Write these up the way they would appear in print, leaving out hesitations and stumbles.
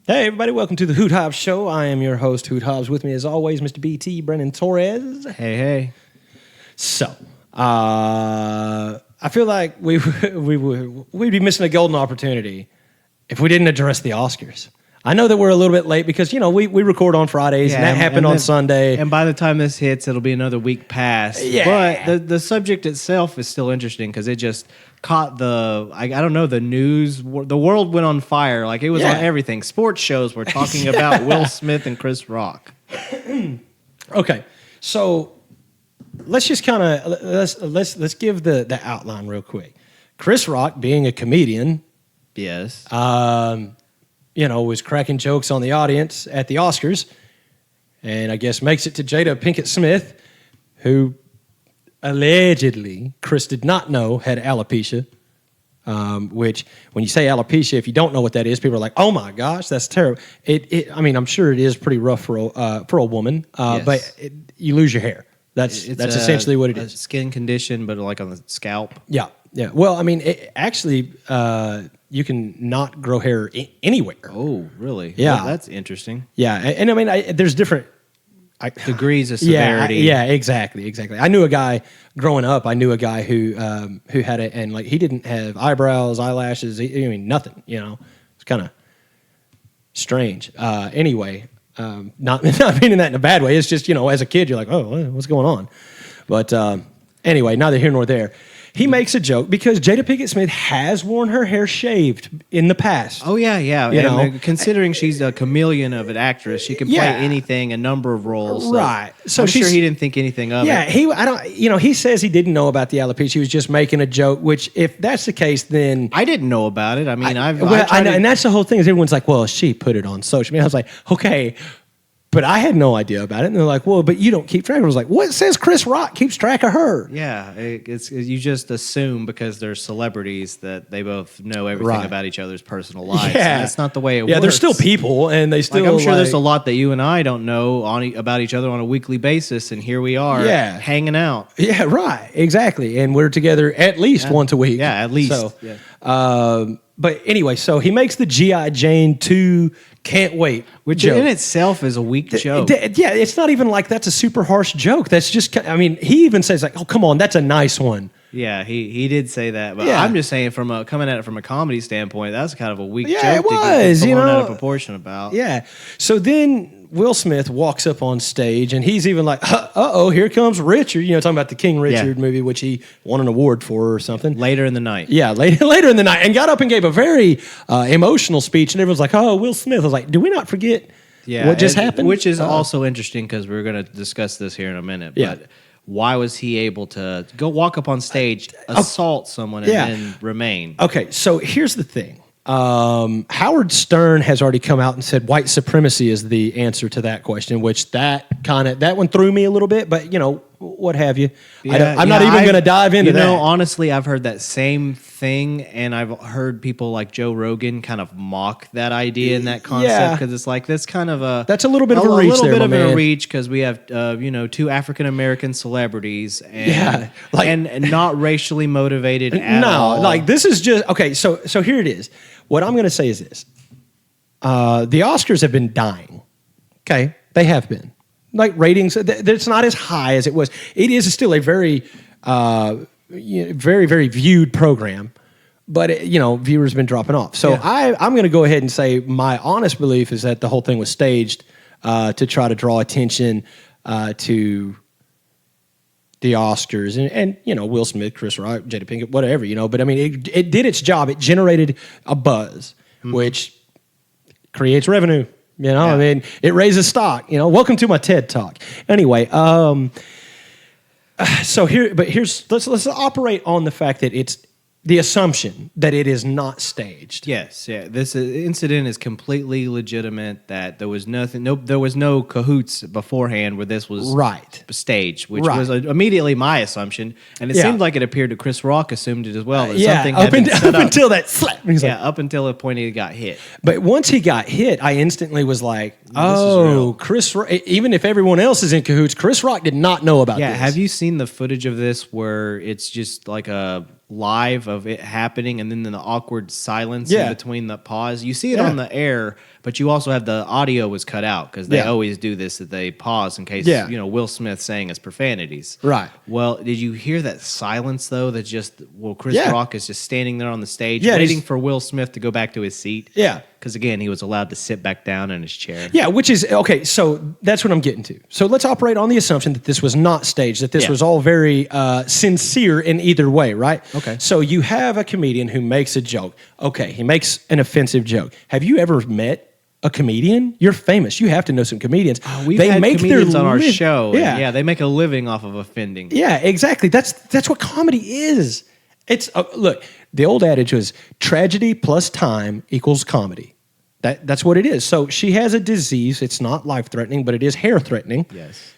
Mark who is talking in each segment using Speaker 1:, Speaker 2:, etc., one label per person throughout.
Speaker 1: Hey, everybody, welcome to the Hoot Hobbs Show. I am your host, Hoot Hobbs. With me, as always, Mr. B.T. Brennan Torres.
Speaker 2: Hey.
Speaker 1: So, I feel like we'd be missing a golden opportunity if we didn't address the Oscars. I know that we're a little bit late because, we record on Fridays, and that happened on Sunday.
Speaker 2: And by the time this hits, it'll be another week past.
Speaker 1: Yeah.
Speaker 2: But the subject itself is still interesting because it just caught the news. The world went on fire. Like, it was on everything. Sports shows were talking about Will Smith and Chris Rock.
Speaker 1: Okay, so let's just kind of, let's give the outline real quick. Chris Rock, being a comedian.
Speaker 2: Yes.
Speaker 1: Was cracking jokes on the audience at the Oscars, and I guess makes it to Jada Pinkett Smith, who allegedly Chris did not know had alopecia, which when you say alopecia, if you don't know what that is, people are like, oh my gosh, that's terrible. I'm sure it is pretty rough for a woman, yes. But you lose your hair. That's essentially what it is.
Speaker 2: Skin condition, but like on the scalp.
Speaker 1: Yeah. Well, you can not grow hair anywhere.
Speaker 2: Oh, really?
Speaker 1: Yeah.
Speaker 2: Well, that's interesting.
Speaker 1: Yeah, and there's different
Speaker 2: degrees of severity.
Speaker 1: Yeah, exactly. I knew a guy growing up. I knew a guy who had it, and like he didn't have eyebrows, eyelashes. Nothing. It's kind of strange. Anyway, not meaning that in a bad way. It's just as a kid, you're like, oh, what's going on? But anyway, neither here nor there. He makes a joke because Jada Pinkett Smith has worn her hair shaved in the past.
Speaker 2: Oh, yeah. Considering she's a chameleon of an actress, she can play anything, a number of roles.
Speaker 1: Right.
Speaker 2: So I'm sure he didn't think anything of it.
Speaker 1: He says he didn't know about the alopecia. He was just making a joke, which if that's the case, then...
Speaker 2: I didn't know about it.
Speaker 1: And that's the whole thing is everyone's like, well, she put it on social media. I was like, okay... But I had no idea about it. And they're like, well, but you don't keep track. I was like, what says Chris Rock keeps track of her?
Speaker 2: Yeah, you just assume because they're celebrities that they both know everything about each other's personal lives.
Speaker 1: Yeah.
Speaker 2: And that's not the way it works.
Speaker 1: Yeah, they're still people, and they still...
Speaker 2: I'm sure there's a lot that you and I don't know about each other on a weekly basis, and here we are hanging out.
Speaker 1: Yeah, right, exactly. And we're together at least once a week.
Speaker 2: Yeah, at least.
Speaker 1: So, but anyway, so he makes the G.I. Jane 2 can't wait
Speaker 2: which
Speaker 1: joke.
Speaker 2: In itself is a weak joke.
Speaker 1: Yeah, it's not even like that's a super harsh joke. That's just, he even says like, oh, come on, that's a nice one.
Speaker 2: Yeah, he did say that, but I'm just saying coming at it from a comedy standpoint, that's kind of a weak joke
Speaker 1: it was,
Speaker 2: to get blown out of proportion about.
Speaker 1: Yeah, so then Will Smith walks up on stage, and he's even like, uh-oh, here comes Richard. Talking about the King Richard movie, which he won an award for or something.
Speaker 2: Later in the night.
Speaker 1: Yeah, later in the night, and got up and gave a very emotional speech, and everyone's like, oh, Will Smith. I was like, do we not forget what just happened?
Speaker 2: Which is also interesting because we're going to discuss this here in a minute, but why was he able to go walk up on stage, assault someone, and then remain? Okay,
Speaker 1: so here's the thing. Howard Stern has already come out and said white supremacy is the answer to that question, which that one threw me a little bit, but what have you. I'm not even going to dive into that.
Speaker 2: Honestly, I've heard that same thing, and I've heard people like Joe Rogan kind of mock that idea and that concept because it's like that's kind of
Speaker 1: that's a little bit of a reach.
Speaker 2: A little bit of a reach because we have two African American celebrities and not racially motivated at all.
Speaker 1: No, like this is just okay. So here it is. What I'm going to say is this: the Oscars have been dying. Okay, they have been. Like ratings, it's not as high as it was. It is still a very, very, very viewed program, but viewers have been dropping off. So I'm going to go ahead and say my honest belief is that the whole thing was staged to try to draw attention to the Oscars and Will Smith, Chris Rock, Jada Pinkett, whatever, But it did its job. It generated a buzz, which creates revenue. It raises stock. Welcome to my TED Talk. Anyway, so let's operate on the fact that it's the assumption that it is not staged.
Speaker 2: Yes, this incident is completely legitimate. That there was there was no cahoots beforehand where this was staged, which was immediately my assumption, and it seemed like it appeared that Chris Rock assumed it as well. That something
Speaker 1: up until that slap.
Speaker 2: Up until the point he got hit.
Speaker 1: But once he got hit, I instantly was like, "Oh, Chris Rock." Even if everyone else is in cahoots, Chris Rock did not know about this.
Speaker 2: Have you seen the footage of this where it's just like a live of it happening, and then the awkward silence in between the pause. You see it on the air, but you also have the audio was cut out because they always do this, that they pause in case Will Smith saying his profanities.
Speaker 1: Right.
Speaker 2: Well, did you hear that silence though? That just Chris Rock is just standing there on the stage waiting for Will Smith to go back to his seat.
Speaker 1: Yeah.
Speaker 2: Because again, he was allowed to sit back down in his chair.
Speaker 1: Yeah, which is okay. So that's what I'm getting to. So let's operate on the assumption that this was not staged, that this was all very sincere in either way, right?
Speaker 2: Okay.
Speaker 1: So you have a comedian who makes a joke. Okay, he makes an offensive joke. Have you ever met a comedian? You're famous. You have to know some comedians.
Speaker 2: We've had comedians on our show. Yeah, they make a living off of offending.
Speaker 1: Yeah, exactly. That's what comedy is. It's look. The old adage was tragedy plus time equals comedy. That's what it is. So she has a disease. It's not life-threatening, but it is hair-threatening.
Speaker 2: Yes.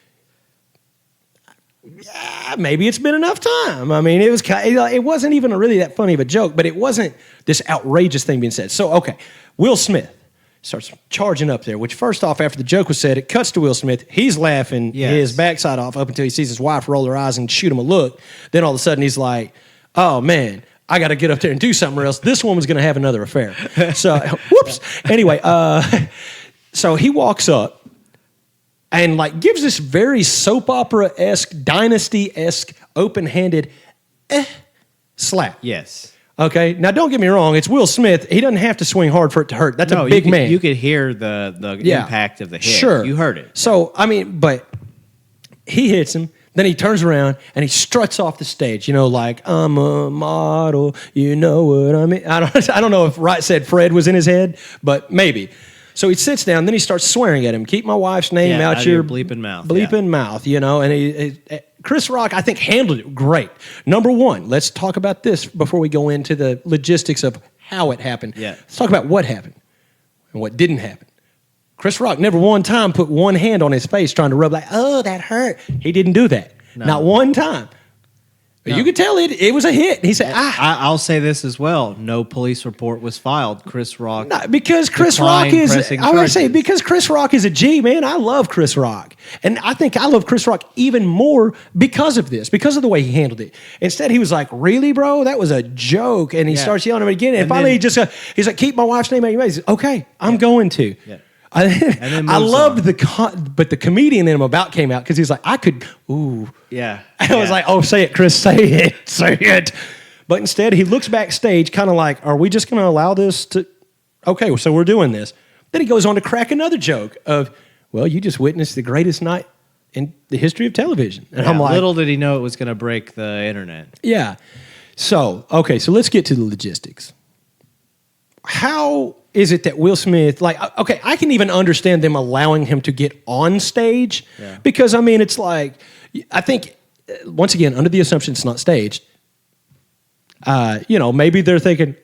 Speaker 1: Yeah, maybe it's been enough time. I mean, it wasn't even really that funny of a joke, but it wasn't this outrageous thing being said. So, okay, Will Smith starts charging up there, which first off, after the joke was said, it cuts to Will Smith. He's laughing his backside off up until he sees his wife roll her eyes and shoot him a look. Then all of a sudden he's like, oh, man, I got to get up there and do something or else this woman's going to have another affair. So, whoops. Anyway, so he walks up and like gives this very soap opera-esque, dynasty-esque, open-handed slap.
Speaker 2: Yes.
Speaker 1: Okay? Now, don't get me wrong. It's Will Smith. He doesn't have to swing hard for it to hurt. That's a big man.
Speaker 2: You could hear the impact of the hit.
Speaker 1: Sure.
Speaker 2: You heard it.
Speaker 1: So, I mean, but he hits him. Then he turns around and he struts off the stage, like, I'm a model, you know what I mean? I don't know if Wright said Fred was in his head, but maybe. So he sits down, then he starts swearing at him. Keep my wife's name out your
Speaker 2: bleeping mouth.
Speaker 1: Bleeping mouth, and Chris Rock, I think, handled it great. Number one, let's talk about this before we go into the logistics of how it happened.
Speaker 2: Yeah.
Speaker 1: Let's talk about what happened and what didn't happen. Chris Rock never one time put one hand on his face trying to rub like, oh, that hurt. He didn't do that. No. Not one time. No. You could tell it was a hit. He said,
Speaker 2: I'll say this as well. No police report was filed. Chris Rock.
Speaker 1: No, because Chris Rock is, I would say, because Chris Rock is a G, man. I love Chris Rock. And I think I love Chris Rock even more because of this, because of the way he handled it. Instead, he was like, really, bro? That was a joke. And he starts yelling at him again. And finally, he's like, keep my wife's name out of your mouth. Okay, I'm going to. Yeah. I loved but the comedian in him about came out because he's like, I could, ooh.
Speaker 2: Yeah.
Speaker 1: I was like, oh, say it, Chris, say it. But instead, he looks backstage kind of like, are we just going to allow this to, okay, so we're doing this. Then he goes on to crack another joke of, well, you just witnessed the greatest night in the history of television. And I'm like,
Speaker 2: little did he know it was going to break the internet.
Speaker 1: Yeah. So, okay, so let's get to the logistics. How is it that Will Smith, like, okay, I can even understand them allowing him to get on stage because, I mean, it's like, I think, once again, under the assumption it's not staged, maybe they're thinking,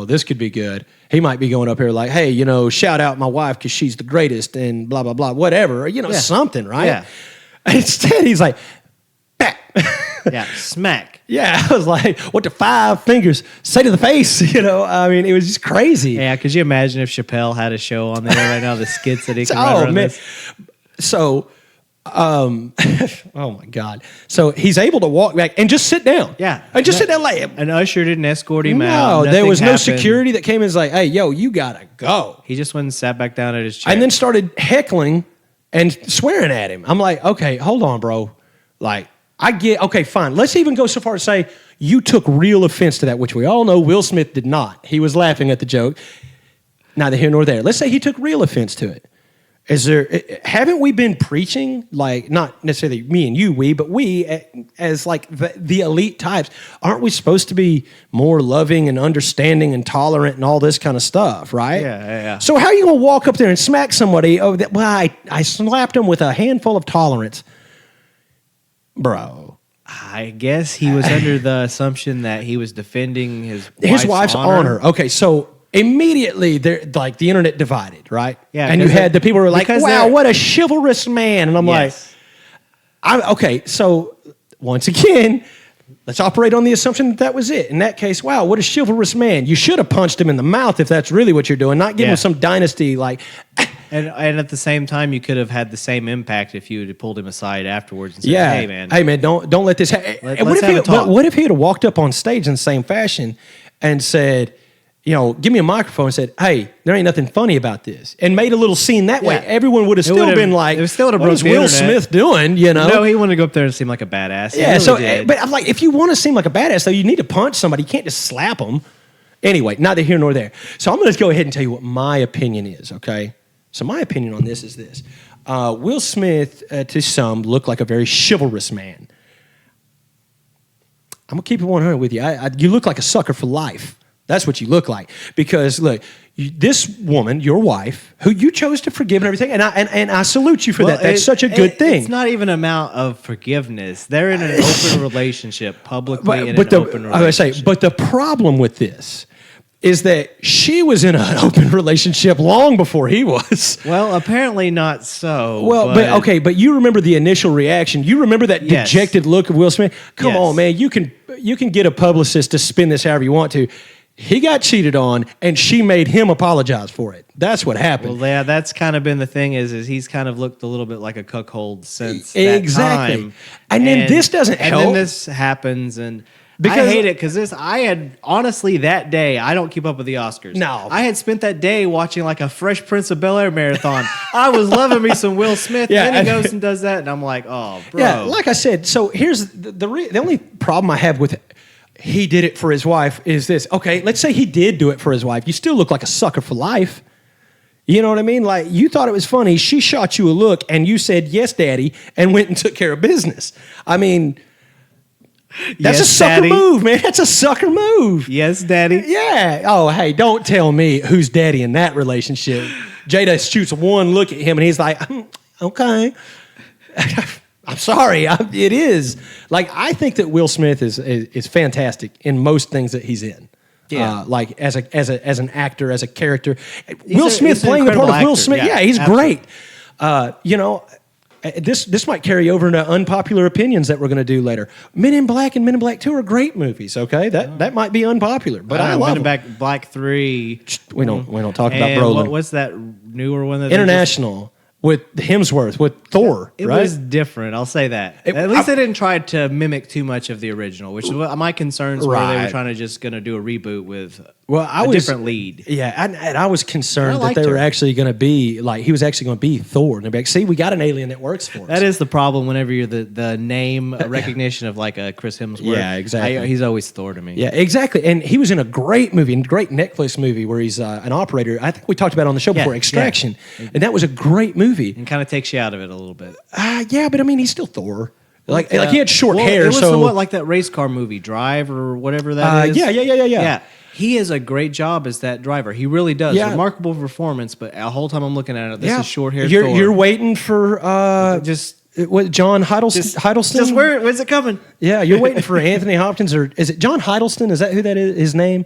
Speaker 1: this could be good. He might be going up here like, hey, shout out my wife because she's the greatest and blah, blah, blah, whatever, something, right? Yeah. Instead, he's like, bah.
Speaker 2: Yeah, smack.
Speaker 1: Yeah, I was like, what do 5 fingers say to the face? I mean, it was just crazy.
Speaker 2: Yeah, could you imagine if Chappelle had a show on there right now, the skits that he could run around this?
Speaker 1: So, oh my God. So he's able to walk back and just sit down.
Speaker 2: Yeah.
Speaker 1: And just sit down like
Speaker 2: an usher didn't escort him out.
Speaker 1: No, there was no security that came and was like, hey, yo, you got to go.
Speaker 2: He just went and sat back down at his chair.
Speaker 1: And then started heckling and swearing at him. I'm like, okay, hold on, bro. Like, okay, fine. Let's even go so far as to say you took real offense to that, which we all know Will Smith did not. He was laughing at the joke. Neither here nor there. Let's say he took real offense to it. Haven't we been preaching, like, not necessarily me and you, but we, as like the elite types, aren't we supposed to be more loving and understanding and tolerant and all this kind of stuff, right?
Speaker 2: Yeah.
Speaker 1: So how are you going to walk up there and smack somebody? I slapped him with a handful of tolerance. Bro,
Speaker 2: I guess he was under the assumption that he was defending his wife's
Speaker 1: honor. Okay, so immediately, the internet divided, right?
Speaker 2: Yeah,
Speaker 1: and you had the people who were like, "Wow, what a chivalrous man!" And I'm like, "Okay." So once again, let's operate on the assumption that was it. In that case, wow, what a chivalrous man! You should have punched him in the mouth if that's really what you're doing, not give him some dynasty like.
Speaker 2: And at the same time, you could have had the same impact if you had pulled him aside afterwards and said,
Speaker 1: hey man, don't let this happen. What if he had walked up on stage in the same fashion and said, give me a microphone and said, hey, there ain't nothing funny about this, and made a little scene that way? Everyone would have still been like, what is Will Smith doing?
Speaker 2: No, he wanted to go up there and seem like a badass.
Speaker 1: Yeah, but I'm like, if you want to seem like a badass, though, you need to punch somebody. You can't just slap them. Anyway, neither here nor there. So I'm going to go ahead and tell you what my opinion is, okay? So my opinion on this is this. Will Smith, to some, looked like a very chivalrous man. I'm going to keep it 100 with you. You look like a sucker for life. That's what you look like. Because, look, this woman, your wife, who you chose to forgive and everything, and I salute you for that. That's such a good thing.
Speaker 2: It's not even an amount of forgiveness. They're in an open relationship, publicly in an open relationship.
Speaker 1: But the problem with this is that she was in an open relationship long before he was.
Speaker 2: Well, apparently not so.
Speaker 1: Well, but you remember the initial reaction. You remember that dejected look of Will Smith? Come on, man. You can get a publicist to spin this however you want to. He got cheated on, and she made him apologize for it. That's what happened.
Speaker 2: Well, yeah, that's kind of been the thing is he's kind of looked a little bit like a cuckold since that time.
Speaker 1: And then this doesn't help.
Speaker 2: And then this happens, and I hate it because I had, honestly, that day, I don't keep up with the Oscars.
Speaker 1: No.
Speaker 2: I had spent that day watching like a Fresh Prince of Bel-Air marathon. I was loving me some Will Smith. Yeah, and then he goes and does that, and I'm like, oh, bro.
Speaker 1: Yeah, like I said, so here's the only problem I have with it. He did it for his wife is this. Okay, let's say he did do it for his wife. You still look like a sucker for life. You know what I mean? Like, you thought it was funny. She shot you a look, and you said, yes, daddy, and went and took care of business. I mean, that's a sucker move, man. That's a sucker move.
Speaker 2: Yes, daddy.
Speaker 1: Yeah. Oh, hey, don't tell me who's daddy in that relationship. Jada shoots one look at him, and he's like, okay. I'm sorry, it is. Like, I think that Will Smith is fantastic in most things that he's in.
Speaker 2: Yeah.
Speaker 1: Like as an actor, as a character. Will Smith playing the part of Will Smith. Yeah, he's great. This might carry over into Unpopular Opinions that we're going to do later. Men in Black and Men in Black 2 are great movies, okay? That might be unpopular, but I love them.
Speaker 2: Men in Black 3.
Speaker 1: We don't talk about Brolin.
Speaker 2: What's that newer one?
Speaker 1: International. With Hemsworth, with Thor,
Speaker 2: it was different. I'll say that. At least they didn't try to mimic too much of the original, which is what my concerns were. They were trying to just going to do a reboot with a different lead.
Speaker 1: Yeah, and I was concerned that they were actually going to be like, he was actually going to be Thor. And they'd be like, see, we got an alien that works for us.
Speaker 2: That is the problem whenever you're the name recognition of like a Chris Hemsworth.
Speaker 1: Yeah, exactly.
Speaker 2: He's always Thor to me.
Speaker 1: Yeah, exactly. And he was in a great movie, a great Netflix movie where he's an operator. I think we talked about it on the show before, Extraction. Yeah. And that was a great movie.
Speaker 2: And kind of takes you out of it a little bit.
Speaker 1: Yeah, but I mean, he's still Thor. Like he had short hair.
Speaker 2: It was somewhat like that race car movie, Drive or whatever that is.
Speaker 1: Yeah.
Speaker 2: He has a great job as that driver. He really does. Yeah. Remarkable performance, but the whole time I'm looking at it, this is short hair Thor.
Speaker 1: You're waiting for John Hiddleston?
Speaker 2: Just where's it coming?
Speaker 1: Yeah, you're waiting for Anthony Hopkins, or is it John Hiddleston? Is that who that is? His name?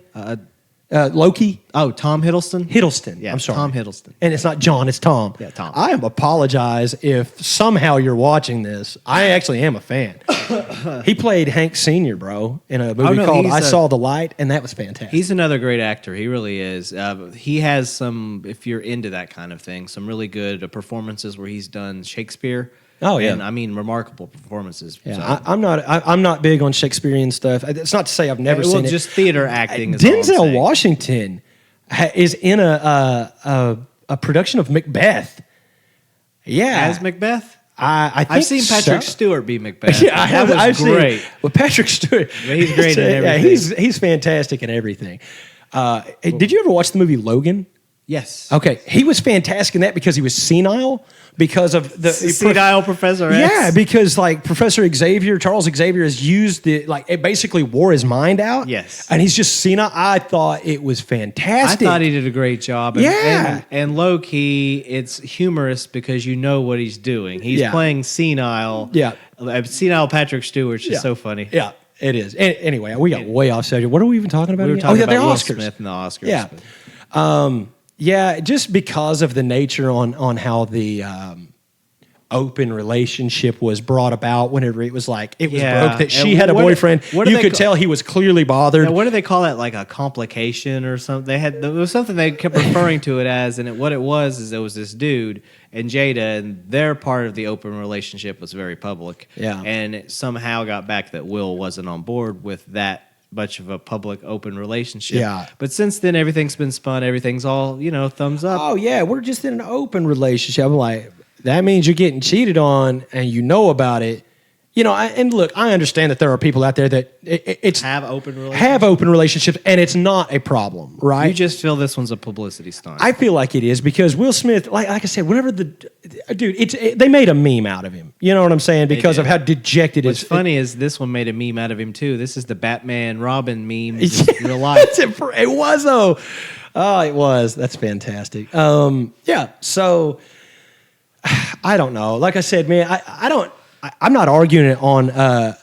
Speaker 1: Loki?
Speaker 2: Oh, Tom Hiddleston?
Speaker 1: Hiddleston.
Speaker 2: Yeah,
Speaker 1: I'm sorry.
Speaker 2: Tom Hiddleston.
Speaker 1: And it's not John, it's Tom.
Speaker 2: Yeah, Tom.
Speaker 1: I apologize if somehow you're watching this. I actually am a fan. He played Hank Sr., bro, in a movie called I Saw the Light, and that was fantastic.
Speaker 2: He's another great actor. He really is. He has some, if you're into that kind of thing, some really good performances where he's done Shakespeare.
Speaker 1: Oh yeah,
Speaker 2: and I mean remarkable performances.
Speaker 1: Yeah, so. I'm not big on Shakespearean stuff. It's not to say I've never seen it.
Speaker 2: Just theater acting. Is
Speaker 1: Denzel Washington is in a production of Macbeth. Yeah,
Speaker 2: as Macbeth.
Speaker 1: I think
Speaker 2: I've seen Patrick Stewart be Macbeth.
Speaker 1: Yeah, I've
Speaker 2: great.
Speaker 1: Well, Patrick Stewart,
Speaker 2: he's great in everything.
Speaker 1: Yeah, he's fantastic in everything. Did you ever watch the movie Logan?
Speaker 2: Yes.
Speaker 1: Okay, he was fantastic in that because he was senile because of the
Speaker 2: senile Professor X.
Speaker 1: Yeah, because like Professor Xavier, Charles Xavier has used it basically wore his mind out.
Speaker 2: Yes,
Speaker 1: and he's just senile. I thought it was fantastic.
Speaker 2: I thought he did a great job. And low key, it's humorous because you know what he's doing. He's playing senile.
Speaker 1: Yeah,
Speaker 2: senile Patrick Stewart. Is so funny.
Speaker 1: Yeah. It is. Anyway, we got way off subject. What are we even talking about?
Speaker 2: We were talking about
Speaker 1: the
Speaker 2: Will
Speaker 1: Oscars.
Speaker 2: Smith and the Oscars.
Speaker 1: Yeah. Yeah, just because of the nature on how the open relationship was brought about whenever it was broke that she
Speaker 2: And
Speaker 1: had a boyfriend. You could tell he was clearly bothered.
Speaker 2: What do they call that? Like a complication or something? There was something they kept referring to it as, and what it was is there was this dude and Jada, and their part of the open relationship was very public.
Speaker 1: Yeah.
Speaker 2: And it somehow got back that Will wasn't on board with that much of a public open relationship.
Speaker 1: Yeah.
Speaker 2: But since then, everything's been spun. Everything's all, thumbs up.
Speaker 1: Oh, yeah, we're just in an open relationship. I'm like, that means you're getting cheated on and you know about it. And look, I understand that there are people out there that
Speaker 2: have open relationships,
Speaker 1: and it's not a problem, right?
Speaker 2: You just feel this one's a publicity stunt.
Speaker 1: I feel like it is because Will Smith, like I said, whenever they made a meme out of him. You know what I'm saying? Because of how dejected
Speaker 2: What's funny is this one made a meme out of him too. This is the Batman Robin meme in real life.
Speaker 1: It was though. Oh, it was. That's fantastic. Yeah. So I don't know. Like I said, man, I'm not arguing it on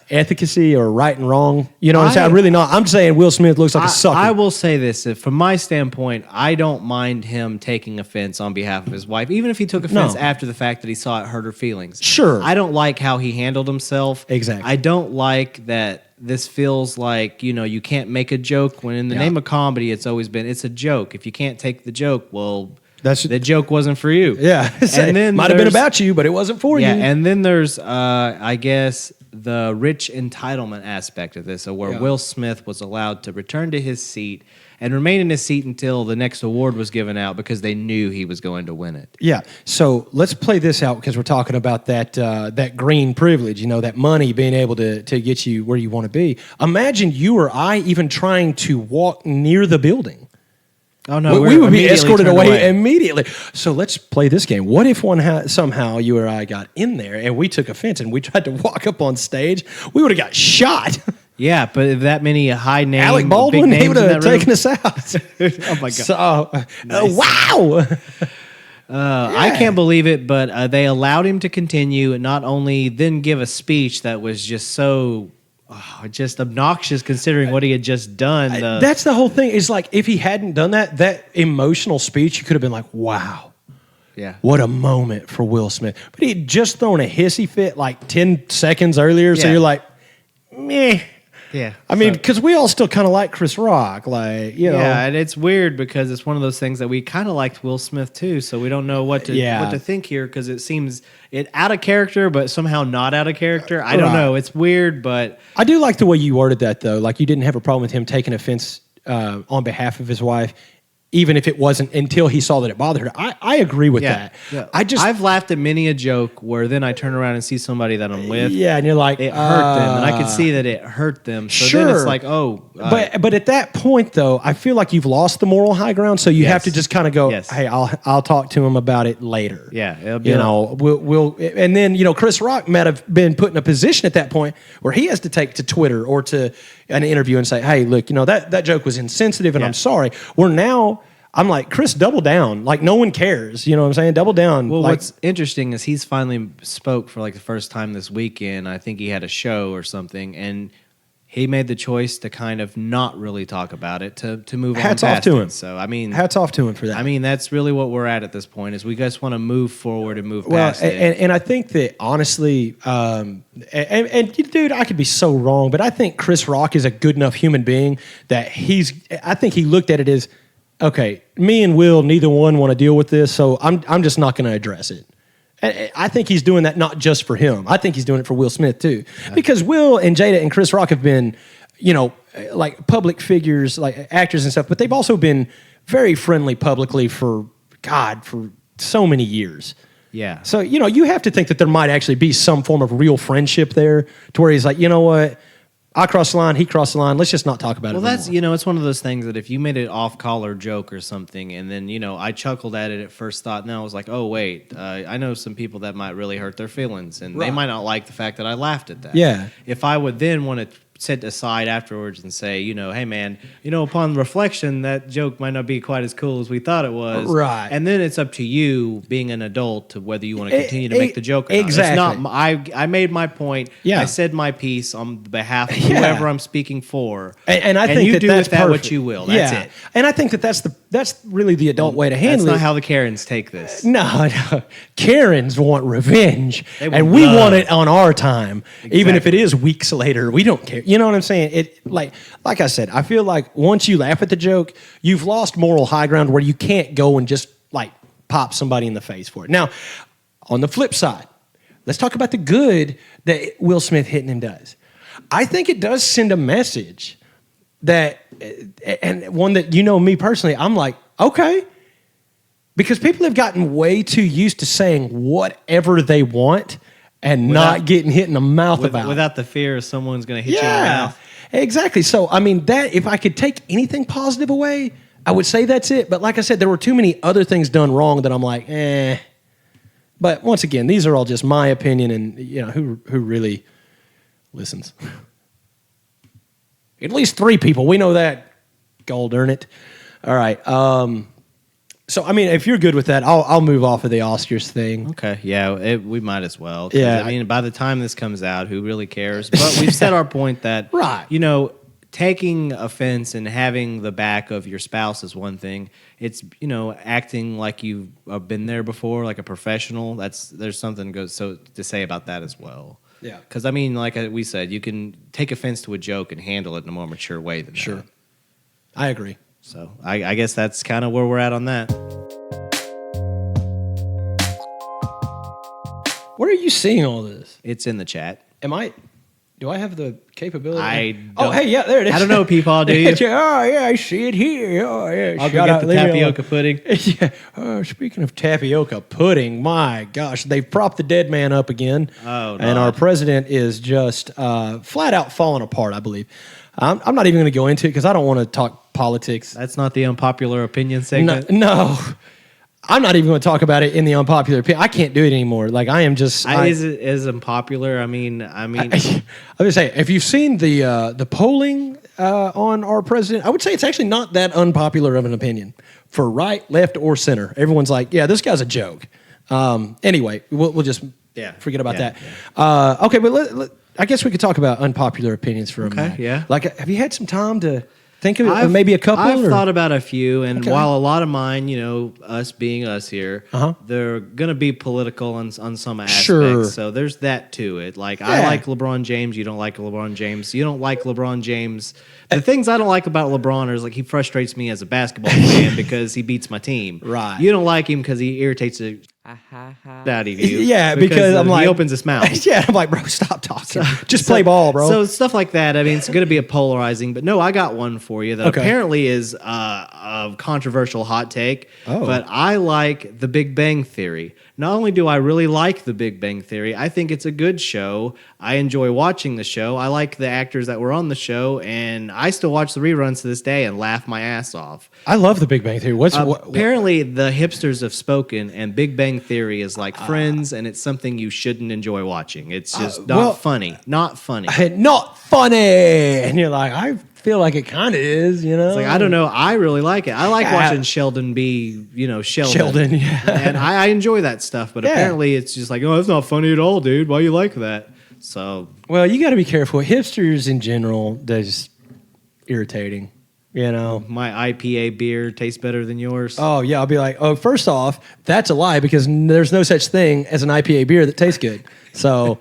Speaker 1: efficacy or right and wrong. You know what I'm saying? I'm really not. I'm saying Will Smith looks like a sucker.
Speaker 2: I will say this. From my standpoint, I don't mind him taking offense on behalf of his wife, even if he took offense after the fact that he saw it hurt her feelings.
Speaker 1: Sure.
Speaker 2: I don't like how he handled himself.
Speaker 1: Exactly.
Speaker 2: I don't like that this feels like, you can't make a joke when in the name of comedy, it's always been, it's a joke. If you can't take the joke, well... the joke wasn't for you.
Speaker 1: Yeah. And then might have been about you, but it wasn't for you.
Speaker 2: Yeah, and then there's, I guess, the rich entitlement aspect of this, where Will Smith was allowed to return to his seat and remain in his seat until the next award was given out because they knew he was going to win it.
Speaker 1: Yeah. So let's play this out because we're talking about that green privilege, that money being able to get you where you want to be. Imagine you or I even trying to walk near the building.
Speaker 2: Oh no,
Speaker 1: we would be escorted away immediately. So let's play this game. What if somehow you or I got in there and we took offense and we tried to walk up on stage? We would have got shot.
Speaker 2: Yeah, but if that many high names,
Speaker 1: Alec Baldwin, he would have taken us out.
Speaker 2: Oh my god!
Speaker 1: So, wow.
Speaker 2: I can't believe it, but they allowed him to continue and not only then give a speech that was just so. Just obnoxious considering what he had just done.
Speaker 1: That's the whole thing. It's like if he hadn't done that emotional speech, you could have been like, wow.
Speaker 2: Yeah.
Speaker 1: What a moment for Will Smith. But he had just thrown a hissy fit like 10 seconds earlier. So you're like, meh.
Speaker 2: Yeah.
Speaker 1: I mean, because we all still kind of like Chris Rock.
Speaker 2: Yeah, and it's weird because it's one of those things that we kind of liked Will Smith too. So we don't know what to think here because it seems out of character, but somehow not out of character. I don't know. It's weird, but...
Speaker 1: I do like the way you worded that, though. Like, you didn't have a problem with him taking offense on behalf of his wife, even if it wasn't until he saw that it bothered her. I agree with that.
Speaker 2: Yeah. I've laughed at many a joke where then I turn around and see somebody that I'm with.
Speaker 1: Yeah, and you're like,
Speaker 2: it hurt them, and I could see that it hurt them. So then it's like,
Speaker 1: but at that point though, I feel like you've lost the moral high ground. So you have to just kind of go, hey, I'll talk to him about it later.
Speaker 2: Yeah, it'll be
Speaker 1: we'll and then Chris Rock might have been put in a position at that point where he has to take to Twitter or to an interview and say, hey, look, that joke was insensitive and I'm sorry. I'm like, Chris, double down. Like, no one cares. You know what I'm saying? Double down.
Speaker 2: Well, what's interesting is he's finally spoke for like the first time this weekend. I think he had a show or something, and he made the choice to kind of not really talk about it, to move on past it. Hats off to him. So, I mean...
Speaker 1: Hats off to him for that.
Speaker 2: I mean, that's really what we're at this point, is we just want to move forward and move past it.
Speaker 1: And I think that, honestly, dude, I could be so wrong, but I think Chris Rock is a good enough human being that I think he looked at it as, okay, me and Will, neither one want to deal with this, so I'm just not going to address it. I think he's doing that not just for him. I think he's doing it for Will Smith too, because Will and Jada and Chris Rock have been, like public figures, like actors and stuff, but they've also been very friendly publicly for so many years.
Speaker 2: Yeah.
Speaker 1: So you have to think that there might actually be some form of real friendship there, to where he's like, you know what? I crossed the line, he crossed the line. Let's just not talk about it anymore.
Speaker 2: Well, that's, it's one of those things that if you made an off-collar joke or something, and then, I chuckled at it at first thought, and then I was like, oh, wait, I know some people that might really hurt their feelings, and they might not like the fact that I laughed at that.
Speaker 1: Yeah.
Speaker 2: If I would then want to sit aside afterwards and say, hey, man, upon reflection, that joke might not be quite as cool as we thought it was.
Speaker 1: Right.
Speaker 2: And then it's up to you, being an adult, to whether you want to continue to make the joke or not.
Speaker 1: Exactly.
Speaker 2: It's not, I made my point.
Speaker 1: Yeah.
Speaker 2: I said my piece on behalf of whoever I'm speaking for.
Speaker 1: And I think
Speaker 2: you
Speaker 1: that
Speaker 2: do
Speaker 1: that's
Speaker 2: with that
Speaker 1: perfect.
Speaker 2: what you will. That's it.
Speaker 1: And I think that that's That's really the adult way to handle it.
Speaker 2: That's not how the Karens take this.
Speaker 1: No. Karens want revenge, and we
Speaker 2: love.
Speaker 1: want it on our time,
Speaker 2: Exactly.
Speaker 1: even if it is weeks later. We don't care. You know what I'm saying? It like I said, I feel like once you laugh at the joke, you've lost moral high ground where you can't go and just like pop somebody in the face for it. Now, on the flip side, let's talk about the good that Will Smith hitting him does. I think it does send a message that, and one that, you know me personally, I'm like, okay. Because people have gotten way too used to saying whatever they want and not getting hit in the mouth about it.
Speaker 2: Without the fear of someone's going to hit you in the mouth.
Speaker 1: Exactly. So, I mean, that if I could take anything positive away, I would say that's it. But like I said, there were too many other things done wrong that I'm like, eh. But once again, these are all just my opinion, and you know who really listens. At least 3 people. We know that. Gold, darn it. All right. So, I mean, if you're good with that, I'll move off of the Oscars thing.
Speaker 2: Okay. Yeah, we might as well.
Speaker 1: Yeah.
Speaker 2: I mean, by the time this comes out, who really cares? But we've said our point that,
Speaker 1: Right.
Speaker 2: you know, taking offense and having the back of your spouse is one thing. It's, you know, acting like you've been there before, like a professional. There's something to say about that as well.
Speaker 1: Yeah.
Speaker 2: Because, I mean, like we said, you can take offense to a joke and handle it in a more mature way than
Speaker 1: Sure.
Speaker 2: that.
Speaker 1: I agree.
Speaker 2: So I guess that's kind of where we're at on that.
Speaker 1: Where are you seeing all this?
Speaker 2: It's in the chat.
Speaker 1: Do I have the capability?
Speaker 2: Oh,
Speaker 1: hey, yeah, there it is.
Speaker 2: I don't know, people. Do you?
Speaker 1: Oh, yeah, I see it here. Oh, yeah.
Speaker 2: I'll go get the tapioca pudding.
Speaker 1: Yeah. Speaking of tapioca pudding, my gosh, they've propped the dead man up again.
Speaker 2: Oh,
Speaker 1: and our president is just flat out falling apart, I believe. I'm not even going to go into it because I don't want to talk politics.
Speaker 2: That's not the unpopular opinion segment.
Speaker 1: No. I'm not even going to talk about it in the unpopular opinion. I can't do it anymore. Like I am just.
Speaker 2: Is it as unpopular? I mean.
Speaker 1: I was going to say, if you've seen the polling on our president, I would say it's actually not that unpopular of an opinion for right, left, or center. Everyone's like, yeah, this guy's a joke. Anyway, we'll just forget about that. Yeah. Okay, but I guess we could talk about unpopular opinions for a minute.
Speaker 2: Yeah.
Speaker 1: Like, have you had some time to think of maybe a couple?
Speaker 2: I've thought about a few, and while a lot of mine, you know, us being us here, they're going to be political on some aspects.
Speaker 1: Sure.
Speaker 2: So there's that to it. Like, I like LeBron James. You don't like LeBron James. You don't like LeBron James. The things I don't like about LeBron are like he frustrates me as a basketball fan because he beats my team.
Speaker 1: Right.
Speaker 2: You don't like him because he irritates the out of you.
Speaker 1: Yeah, because I'm like,
Speaker 2: he opens his mouth.
Speaker 1: Yeah, I'm like, bro, stop talking. Just play ball, bro.
Speaker 2: So stuff like that. I mean, it's going to be a polarizing. But no, I got one for you that apparently is a controversial hot take.
Speaker 1: Oh.
Speaker 2: But I like The Big Bang Theory. Not only do I really like The Big Bang Theory, I think it's a good show. I enjoy watching the show. I like the actors that were on the show, and I still watch the reruns to this day and laugh my ass off.
Speaker 1: I love The Big Bang Theory.
Speaker 2: Apparently, the hipsters have spoken, and Big Bang Theory is like Friends, and it's something you shouldn't enjoy watching. It's just not funny. Not funny.
Speaker 1: Not funny. And you're like, I feel like it kind of is, you know?
Speaker 2: It's like, I don't know. I really like it. I like watching Sheldon be, Sheldon.
Speaker 1: Yeah.
Speaker 2: And I enjoy that stuff, but apparently it's just like, oh, it's not funny at all, dude. Why you like that? So.
Speaker 1: Well, you got to be careful. Hipsters in general, they're just irritating. You know,
Speaker 2: my IPA beer tastes better than yours.
Speaker 1: Oh yeah, I'll be like, oh, first off, that's a lie because there's no such thing as an IPA beer that tastes good. So,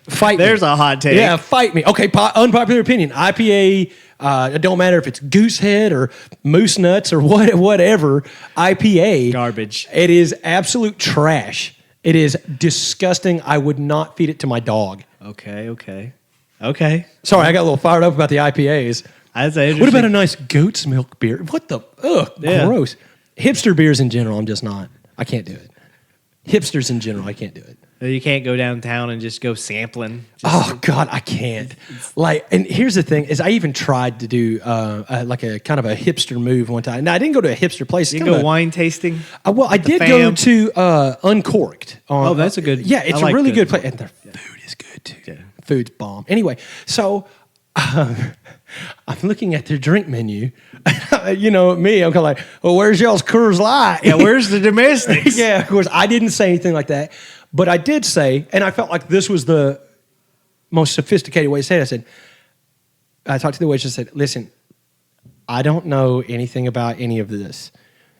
Speaker 1: fight me.
Speaker 2: There's a hot take.
Speaker 1: Yeah, fight me. Okay, unpopular opinion. IPA. It don't matter if it's Goosehead or Moose Nuts or whatever. IPA
Speaker 2: garbage.
Speaker 1: It is absolute trash. It is disgusting. I would not feed it to my dog.
Speaker 2: Okay.
Speaker 1: Sorry, I got a little fired up about the IPAs. What about a nice goat's milk beer? What the? Gross. Hipster beers in general, I'm just not. I can't do it. Hipsters in general, I can't do it.
Speaker 2: You can't go downtown and just go sampling.
Speaker 1: Oh God, I can't. And here's the thing: is I even tried to do like a kind of a hipster move one time. Now I didn't go to a hipster place.
Speaker 2: You go wine tasting.
Speaker 1: Well, I did go to Uncorked.
Speaker 2: That's a good.
Speaker 1: Yeah, it's a really good place, and their food is good too. Yeah. Food's bomb. Anyway, so. I'm looking at their drink menu. You know me, I'm kind of like, well, where's y'all's Coors Light?
Speaker 2: Yeah, where's the domestics?
Speaker 1: Yeah, of course. I didn't say anything like that. But I did say, and I felt like this was the most sophisticated way to say it. I talked to the waitress and said, listen, I don't know anything about any of this.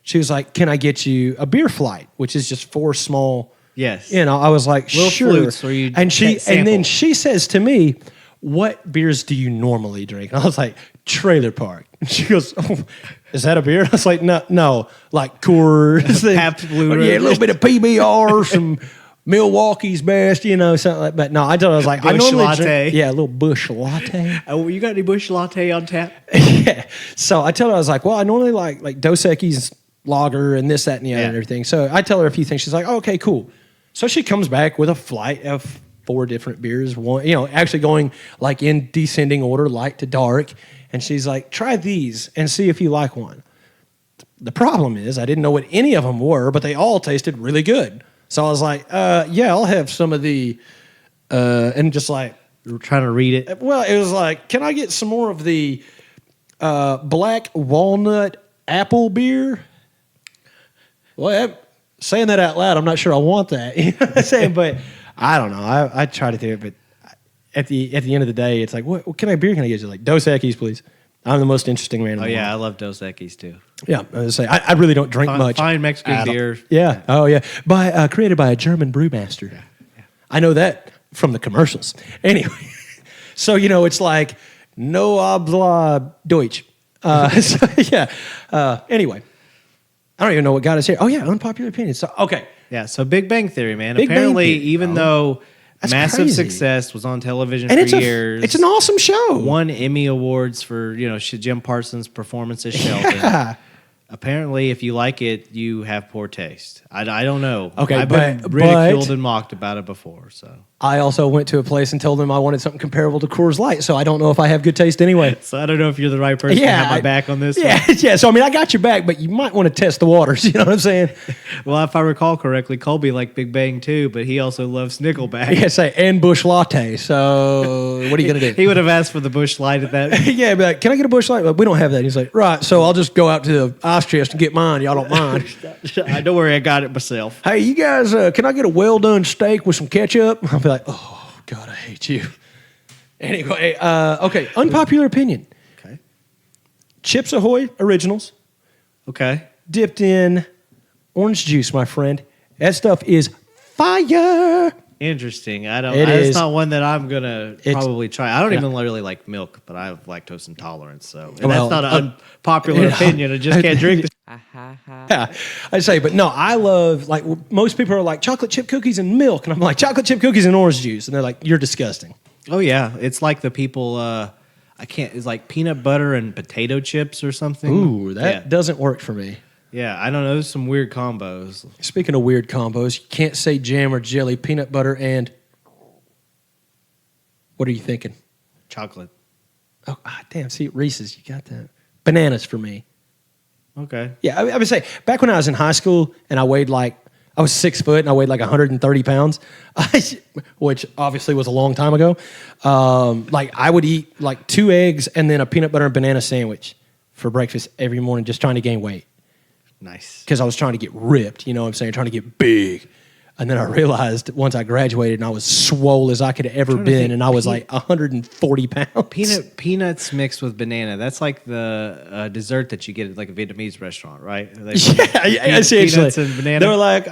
Speaker 1: She was like, can I get you a beer flight, which is just 4 small.
Speaker 2: Yes.
Speaker 1: I was like,
Speaker 2: little
Speaker 1: sure.
Speaker 2: flutes where you
Speaker 1: and then
Speaker 2: sample.
Speaker 1: she says to me, what beers do you normally drink? And I was like, Trailer Park. And she goes, oh, is that a beer? And I was like, no, like Coors.
Speaker 2: Pabst Blue
Speaker 1: Yeah, a little bit of PBR, some Milwaukee's Best, something like that. But no, I told her, I was like,
Speaker 2: Busch
Speaker 1: I normally
Speaker 2: latte.
Speaker 1: drink, a little Busch latte.
Speaker 2: Oh, you got any Busch latte on tap?
Speaker 1: Yeah. So I tell her, I was like, well, I normally like Dos Equis lager and this, that, and the other and everything. So I tell her a few things. She's like, oh, okay, cool. So she comes back with a flight of 4 different beers, one, actually going like in descending order, light to dark. And she's like, try these and see if you like one. The problem is I didn't know what any of them were, but they all tasted really good. So I was like, I'll have some of the, and just like.
Speaker 2: We're trying to read it.
Speaker 1: Well, it was like, can I get some more of the black walnut apple beer? Well, saying that out loud, I'm not sure I want that. You know what I'm saying? But I don't know. I try to do it, but at the end of the day, it's like, what kind of beer can I get you? Like, Dos Equis, please. I'm the most interesting man in the world.
Speaker 2: I love Dos Equis too.
Speaker 1: Yeah, I was say I really don't drink much.
Speaker 2: Fine Mexican beer.
Speaker 1: Yeah. Oh yeah. Created by a German brewmaster. Yeah. I know that from the commercials. Anyway, so it's like no habla Deutsch. Anyway, I don't even know what got us here. Oh yeah, unpopular opinions. So okay.
Speaker 2: Yeah. So Big Bang Theory, man.
Speaker 1: Big Bang
Speaker 2: Apparently,
Speaker 1: Theory,
Speaker 2: even though
Speaker 1: That's
Speaker 2: massive
Speaker 1: crazy.
Speaker 2: success, was on television
Speaker 1: And
Speaker 2: for years.
Speaker 1: It's an awesome show.
Speaker 2: Won Emmy Awards for Jim Parsons' performance as Sheldon.
Speaker 1: Yeah.
Speaker 2: Apparently, if you like it, you have poor taste. I don't know.
Speaker 1: Okay,
Speaker 2: I've been
Speaker 1: but
Speaker 2: ridiculed and mocked about it before. So
Speaker 1: I also went to a place and told them I wanted something comparable to Coors Light, so I don't know if I have good taste anyway.
Speaker 2: So I don't know if you're the right person to have my back on this.
Speaker 1: Yeah,
Speaker 2: one.
Speaker 1: yeah. So I mean, I got your back, but you might want to test the waters. You know what I'm saying?
Speaker 2: Well, if I recall correctly, Colby liked Big Bang too, but he also loves Nickelback.
Speaker 1: Yeah, say and Busch Latte. So what are you gonna do?
Speaker 2: He would have asked for the Busch Light at that.
Speaker 1: Yeah, be like, can I get a Busch Light? Well, we don't have that. He's like, right. So I'll just go out to the ice chest and get mine. Y'all don't mind.
Speaker 2: Don't worry, I got it myself.
Speaker 1: Hey, you guys, can I get a well done steak with some ketchup? I'll be like, oh God, I hate you. Anyway, okay, unpopular opinion.
Speaker 2: Okay.
Speaker 1: Chips Ahoy Originals
Speaker 2: Okay.
Speaker 1: dipped in orange juice, my friend. That stuff is fire.
Speaker 2: Interesting. I don't.
Speaker 1: It
Speaker 2: It's
Speaker 1: is.
Speaker 2: not one that I'm gonna
Speaker 1: It's-
Speaker 2: probably try. I don't
Speaker 1: yeah.
Speaker 2: even really like milk, but I have lactose intolerance, so
Speaker 1: Well,
Speaker 2: that's not an unpopular opinion. I just can't drink.
Speaker 1: Yeah, I say, but no, I love, like, most people are like chocolate chip cookies and milk, and I'm like chocolate chip cookies and orange juice, and they're like, you're disgusting.
Speaker 2: Oh yeah, it's like the people. I can't. It's like peanut butter and potato chips or something.
Speaker 1: Ooh, that doesn't work for me.
Speaker 2: Yeah, I don't know. There's some weird combos.
Speaker 1: Speaking of weird combos, you can't say jam or jelly, peanut butter, and what are you thinking?
Speaker 2: Chocolate.
Speaker 1: Oh, damn, see, Reese's, you got that. Bananas for me.
Speaker 2: Okay.
Speaker 1: Yeah, I would say, back when I was in high school and I was 6 foot and I weighed like 130 pounds, which obviously was a long time ago. Like I would eat like 2 eggs and then a peanut butter and banana sandwich for breakfast every morning, just trying to gain weight.
Speaker 2: Nice.
Speaker 1: Because I was trying to get ripped, you know what I'm saying, trying to get big. And then I realized once I graduated and I was swole as I could have ever been, and I was like 140 pounds.
Speaker 2: Peanuts mixed with banana. That's like the dessert that you get at like a Vietnamese restaurant, right?
Speaker 1: Yeah, seriously.
Speaker 2: Peanuts and banana.
Speaker 1: They were like,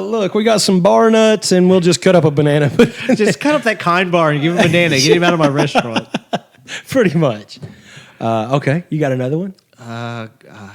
Speaker 1: look, we got some bar nuts and we'll just cut up a banana.
Speaker 2: Just cut up that kind bar and give him a banana. Get him out of my restaurant.
Speaker 1: Pretty much. Okay, you got another one?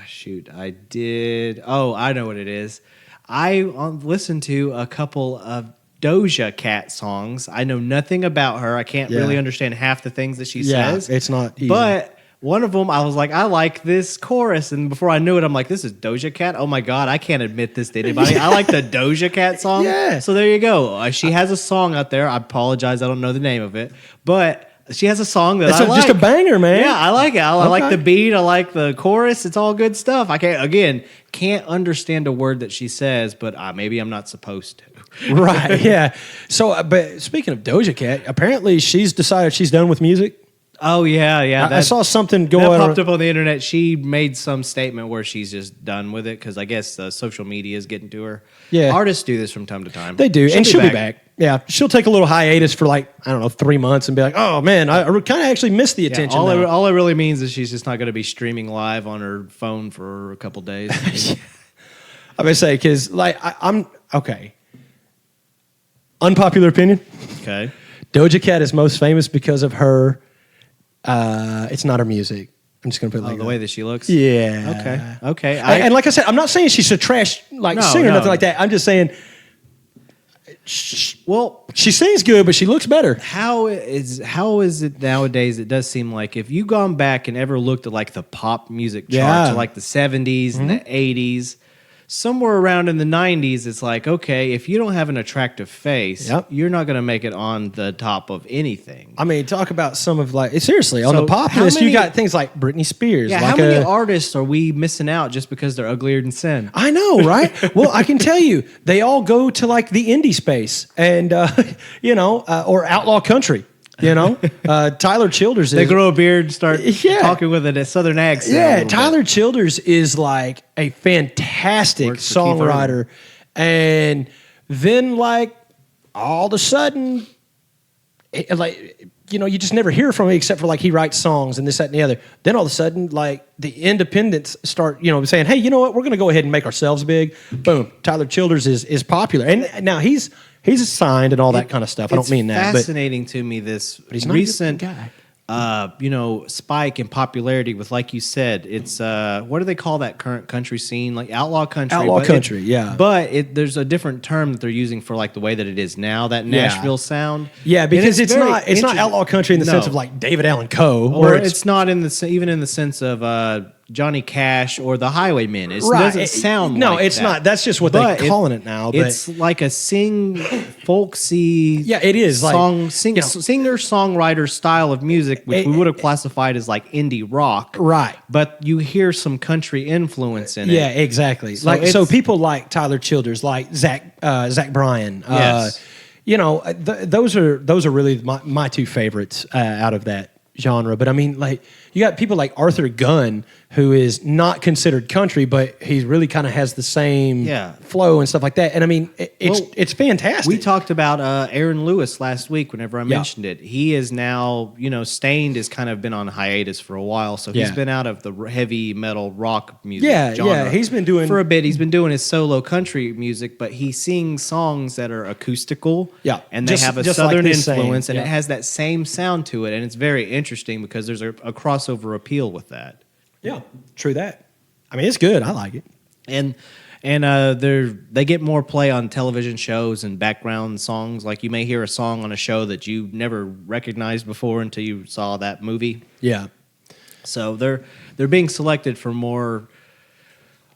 Speaker 2: Shoot. I did. Oh, I know what it is. I listened to a couple of Doja Cat songs. I know nothing about her. I can't really understand half the things that she says.
Speaker 1: It's not easy.
Speaker 2: But one of them, I was like, I like this chorus. And before I knew it, I'm like, this is Doja Cat? Oh my God, I can't admit this to anybody. I like the Doja Cat song.
Speaker 1: Yeah.
Speaker 2: So there you go. She has a song out there. I apologize. I don't know the name of it. But she has a song that I like.
Speaker 1: It's just a banger, man.
Speaker 2: Yeah, I like it. I like the beat. I like the chorus. It's all good stuff. I can't understand a word that she says, but maybe I'm not supposed to.
Speaker 1: Right, yeah. So, but speaking of Doja Cat, apparently she's decided she's done with music.
Speaker 2: Oh yeah.
Speaker 1: I saw something
Speaker 2: that
Speaker 1: going
Speaker 2: popped up on the internet. She made some statement where she's just done with it because I guess social media is getting to her.
Speaker 1: Yeah.
Speaker 2: Artists do this from time to time.
Speaker 1: They do, and she'll be back. Yeah, she'll take a little hiatus for like, I don't know, 3 months and be like, oh man, I kind of actually missed the attention.
Speaker 2: All it really means is she's just not going to be streaming live on her phone for a couple days.
Speaker 1: I'm going to say, because like, I'm, okay. Unpopular opinion.
Speaker 2: Okay.
Speaker 1: Doja Cat is most famous because of her, it's not her music. I'm just going to put it like
Speaker 2: the way that she looks?
Speaker 1: Yeah.
Speaker 2: Okay.
Speaker 1: And like I said, I'm not saying she's a trash singer or nothing like that. I'm just saying, she sings good, but she looks better.
Speaker 2: How is it nowadays? It does seem like if you gone back and ever looked at like the pop music charts of like the 70s and the 80s, somewhere around in the 90s, it's like, okay, if you don't have an attractive face, you're not going to make it on the top of anything.
Speaker 1: I mean, talk about some of like, seriously, on the pop list, you got things like Britney Spears.
Speaker 2: Yeah,
Speaker 1: like
Speaker 2: how many artists are we missing out just because they're uglier than sin?
Speaker 1: I know, right? Well, I can tell you, they all go to like the indie space and, or outlaw country. Tyler Childers
Speaker 2: they grow a beard, start talking with a southern accent.
Speaker 1: Yeah, Tyler Childers is like a fantastic songwriter, and then like all of a sudden, you just never hear from him except for like he writes songs and this, that, and the other. Then all of a sudden, like the independents start, saying, "Hey, you know what? We're going to go ahead and make ourselves big." Boom, Tyler Childers is popular, and now he's signed and all that kind of stuff. I don't mean that.
Speaker 2: It's fascinating to me this recent guy. Spike in popularity with, like you said, it's what do they call that current country scene? Like outlaw country. But there's a different term that they're using for like the way that it is now, that Nashville sound.
Speaker 1: Yeah, because it's not outlaw country in the sense of like David Allan Coe,
Speaker 2: or it's not even in the sense of Johnny Cash or the Highwaymen. It doesn't sound
Speaker 1: no,
Speaker 2: like
Speaker 1: it's
Speaker 2: that.
Speaker 1: not. That's just what they're calling it now. But
Speaker 2: it's like a folksy
Speaker 1: it is
Speaker 2: singer-songwriter style of music, which we would have classified as like indie rock.
Speaker 1: Right.
Speaker 2: But you hear some country influence in it.
Speaker 1: Yeah, exactly. So people like Tyler Childers, like Zach Bryan.
Speaker 2: Yes.
Speaker 1: Those are really my two favorites out of that genre. But I mean, like, you got people like Arthur Gunn, who is not considered country, but he really kind of has the same flow and stuff like that. And I mean, it's fantastic.
Speaker 2: We talked about Aaron Lewis last week whenever I mentioned it. He is now, Stained has kind of been on hiatus for a while, so he's been out of the heavy metal rock music genre.
Speaker 1: Yeah, he's been doing...
Speaker 2: For a bit, he's been doing his solo country music, but he sings songs that are acoustical, and they have a southern influence, and it has that same sound to it, and it's very interesting because there's a crossover appeal with that.
Speaker 1: Yeah, true that. I mean, it's good. I like it.
Speaker 2: And they get more play on television shows and background songs. Like you may hear a song on a show that you never recognized before until you saw that movie.
Speaker 1: Yeah.
Speaker 2: So they're being selected for more,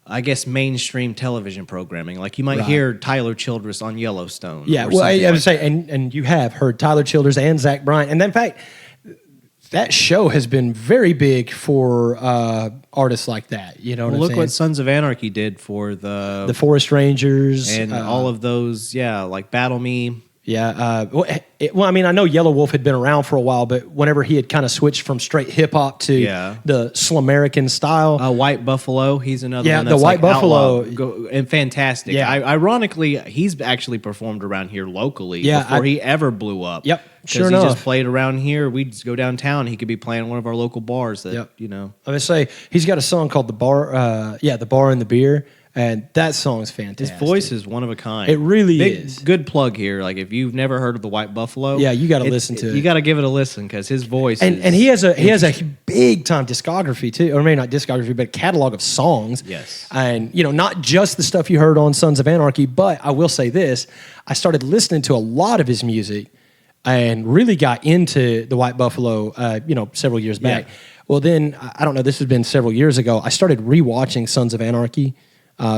Speaker 2: I guess, mainstream television programming. Like you might hear Tyler Childers on Yellowstone.
Speaker 1: Yeah, well, I would say, and you have heard Tyler Childers and Zach Bryan. And in fact, that show has been very big for artists like that. You know what I'm saying?
Speaker 2: Look what Sons of Anarchy did for the
Speaker 1: Forest Rangers.
Speaker 2: And all of those, like Battle Me.
Speaker 1: Yeah. I mean, I know Yellow Wolf had been around for a while, but whenever he had kind of switched from straight hip hop to the Slamerican style.
Speaker 2: White Buffalo, he's another one.
Speaker 1: Yeah, the White Buffalo.
Speaker 2: And fantastic. Yeah. Ironically, he's actually performed around here locally before he ever blew up.
Speaker 1: Yep. Sure
Speaker 2: enough.
Speaker 1: enough.
Speaker 2: He just played around here. We'd just go downtown. He could be playing one of our local bars that,
Speaker 1: I'm going to say, he's got a song called The Bar, The Bar and the Beer. And that song is fantastic.
Speaker 2: His voice is one of a kind.
Speaker 1: It really is.
Speaker 2: Good plug here. Like if you've never heard of the White Buffalo,
Speaker 1: you got to listen to it.
Speaker 2: You got to give it a listen because his voice.
Speaker 1: And he has a big time discography too, or maybe not discography, but a catalog of songs.
Speaker 2: Yes.
Speaker 1: And not just the stuff you heard on Sons of Anarchy, but I will say this: I started listening to a lot of his music, and really got into the White Buffalo. Several years back. Yeah. Well, then I don't know. This has been several years ago. I started rewatching Sons of Anarchy.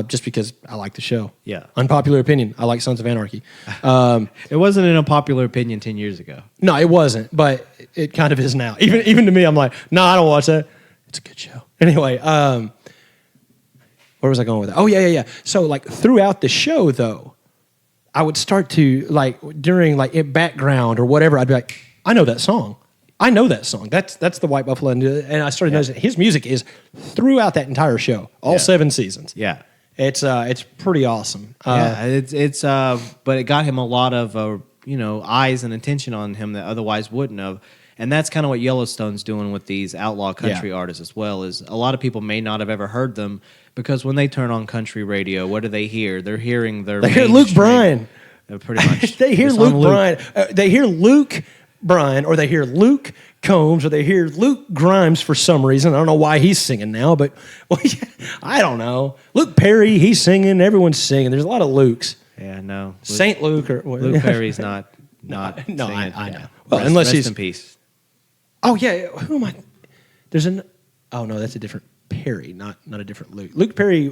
Speaker 1: Just because I like the show.
Speaker 2: Yeah.
Speaker 1: Unpopular opinion. I like Sons of Anarchy.
Speaker 2: It wasn't an unpopular opinion 10 years ago.
Speaker 1: No, it wasn't, but it kind of is now. Even to me, I'm like, no, I don't watch that. It's a good show. Anyway, where was I going with that? Oh, yeah. So, like, throughout the show, though, I would start to, like, during, like, in background or whatever, I'd be like, I know that song. I know that song. That's the White Buffalo, and I started noticing his music is throughout that entire show, all 7 seasons.
Speaker 2: Yeah.
Speaker 1: It's pretty awesome.
Speaker 2: It's but it got him a lot of eyes and attention on him that otherwise wouldn't have. And that's kind of what Yellowstone's doing with these outlaw country artists as well. Is a lot of people may not have ever heard them because when they turn on country radio, what do they hear? They're hearing
Speaker 1: they hear Luke Bryan.
Speaker 2: Pretty much.
Speaker 1: They hear Luke Bryan. They hear Luke Bryan, or they hear Luke Combs, or they hear Luke Grimes for some reason. I don't know why he's singing now, but I don't know. Luke Perry, he's singing. Everyone's singing. There's a lot of Lukes.
Speaker 2: Yeah, no.
Speaker 1: Saint Luke or
Speaker 2: Luke Perry's not.
Speaker 1: No, I know.
Speaker 2: Yeah.
Speaker 1: Well, unless he's
Speaker 2: in peace.
Speaker 1: Oh yeah, who am I? There's an. Oh no, that's a different Perry, not a different Luke. Luke Perry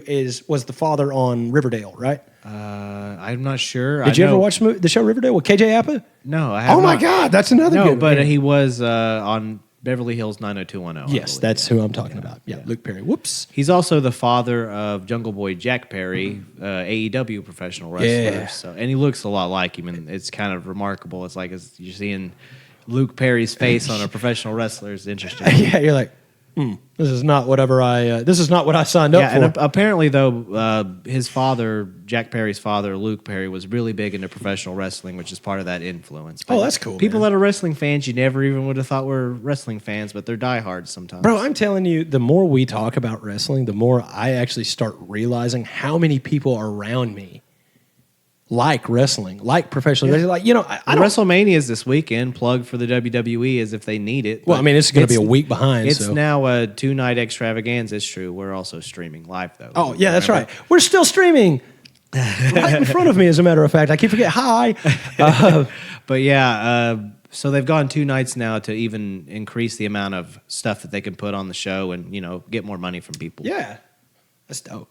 Speaker 1: was the father on Riverdale, right?
Speaker 2: I'm not sure.
Speaker 1: Did you ever watch the show Riverdale with KJ Apa?
Speaker 2: No, I haven't.
Speaker 1: Oh my God, that's another good one.
Speaker 2: But he was on Beverly Hills 90210.
Speaker 1: Yes, that's who I'm talking about. Yeah, Luke Perry. Whoops.
Speaker 2: He's also the father of Jungle Boy Jack Perry, AEW professional wrestler.
Speaker 1: Yeah.
Speaker 2: So, and he looks a lot like him, and it's kind of remarkable. It's like you're seeing Luke Perry's face on a professional wrestler. Is interesting.
Speaker 1: Yeah, you're like, this is not what I signed up for.
Speaker 2: And apparently, though, his father, Jack Perry's father, Luke Perry, was really big into professional wrestling, which is part of that influence. But
Speaker 1: that's cool.
Speaker 2: People
Speaker 1: man.
Speaker 2: that are wrestling fans, you never even would have thought were wrestling fans, but they're diehards sometimes.
Speaker 1: Bro, I'm telling you, the more we talk about wrestling, the more I actually start realizing how many people around me like wrestling, like professional wrestling. Like, I don't.
Speaker 2: WrestleMania is this weekend. Plug for the WWE as if they need it.
Speaker 1: Well, I mean, it's going to be a week behind.
Speaker 2: It's now a 2-night extravaganza. It's true. We're also streaming live, though.
Speaker 1: Oh, yeah, that's right. We're still streaming right in front of me, as a matter of fact. I keep forgetting. Hi.
Speaker 2: But yeah, so they've gone 2 nights now to even increase the amount of stuff that they can put on the show and, get more money from people.
Speaker 1: Yeah, that's dope.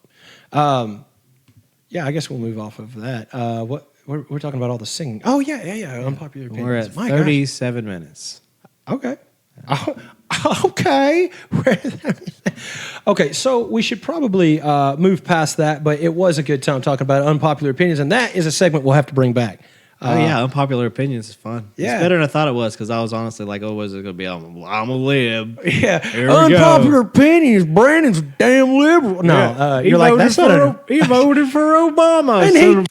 Speaker 1: Yeah, I guess we'll move off of that. What we're talking about all the singing. Oh yeah. Unpopular opinions.
Speaker 2: We're at 37 minutes.
Speaker 1: Okay. Okay. Okay. So we should probably move past that, but it was a good time talking about unpopular opinions, and that is a segment we'll have to bring back.
Speaker 2: Unpopular opinions is fun.
Speaker 1: Yeah.
Speaker 2: It's better than I thought it was because I was honestly like, oh, what's it going to be? I'm a lib.
Speaker 1: Yeah. Unpopular opinions. Brandon's damn liberal. No, you're like, that's not
Speaker 2: he voted for Obama.
Speaker 1: And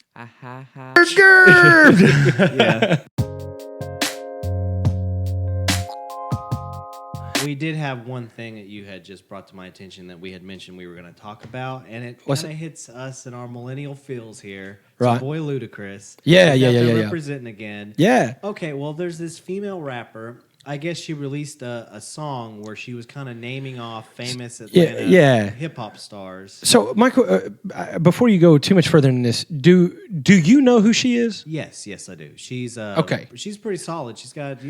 Speaker 2: yeah. We did have one thing that you had just brought to my attention that we had mentioned we were going to talk about, and it kind of hits us in our millennial feels here.
Speaker 1: Right.
Speaker 2: It's boy Ludacris.
Speaker 1: Yeah.
Speaker 2: Representing again.
Speaker 1: Yeah.
Speaker 2: Okay, well, there's this female rapper. I guess she released a song where she was kind of naming off famous Atlanta hip-hop stars.
Speaker 1: So, Michael, before you go too much further in this, do you know who she is?
Speaker 2: Yes, I do. She's
Speaker 1: okay.
Speaker 2: She's pretty solid. She's got